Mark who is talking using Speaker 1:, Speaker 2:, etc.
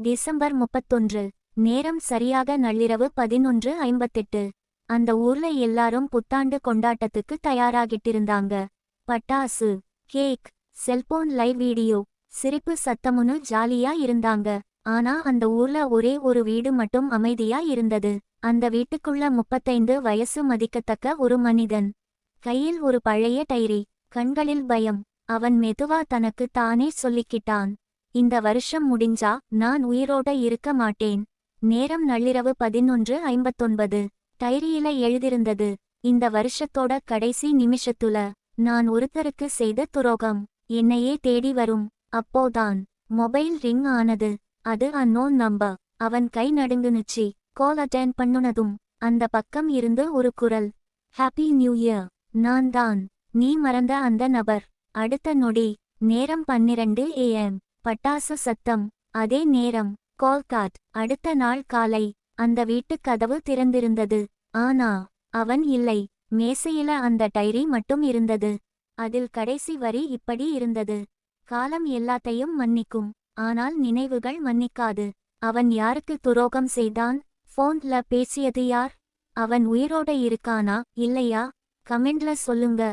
Speaker 1: December 31. நேரம் சரியாக நள்ளிரவு 11:58. அந்த ஊர்ல எல்லாரும் புத்தாண்டு கொண்டாட்டத்துக்கு தயாராகிட்டிருந்தாங்க. பட்டாசு, கேக், செல்போன் லைவ் வீடியோ, சிரிப்பு சத்தமுன்னு ஜாலியா இருந்தாங்க. ஆனா அந்த ஊர்ல ஒரே ஒரு வீடு மட்டும் அமைதியா இருந்தது. அந்த வீட்டுக்குள்ள 35 வயசு மதிக்கத்தக்க ஒரு மனிதன். கையில் ஒரு பழைய டைரி, கண்களில் பயம். அவன் மெதுவா தனக்கு தானே சொல்லிக்கிட்டான், இந்த வருஷம் முடிஞ்சா நான் உயிரோட இருக்க மாட்டேன். நேரம் நள்ளிரவு 11:59. டைரியில எழுதிருந்தது, இந்த வருஷத்தோட கடைசி நிமிஷத்துல நான் ஒருத்தருக்கு செய்த துரோகம் என்னையே தேடி வரும். அப்போதான் மொபைல் ரிங் ஆனது. அது அன்னோன் நம்பர். அவன் கை நடுங்குனுச்சு. கால் அட்டெண்ட் பண்ணுனதும் அந்த பக்கம் இருந்து ஒரு குரல், ஹாப்பி நியூ இயர், நான் தான் நீ மறந்த அந்த நபர். அடுத்த நொடி நேரம் 12 AM. பட்டாசு சத்தம். அதே நேரம் கால் காட். அடுத்த நாள் காலை அந்த வீட்டுக் கதவு திறந்திருந்தது. ஆனா அவன் இல்லை. மேசையில அந்த டைரி மட்டும் இருந்தது. அதில் கடைசி வரி இப்படி இருந்தது, காலம் எல்லாத்தையும் மன்னிக்கும், ஆனால் நினைவுகள் மன்னிக்காது. அவன் யாருக்கு துரோகம் செய்தான்? போன்ல பேசியது யார்? அவன் உயிரோட இருக்கானா இல்லையா? கமெண்ட்ல சொல்லுங்க.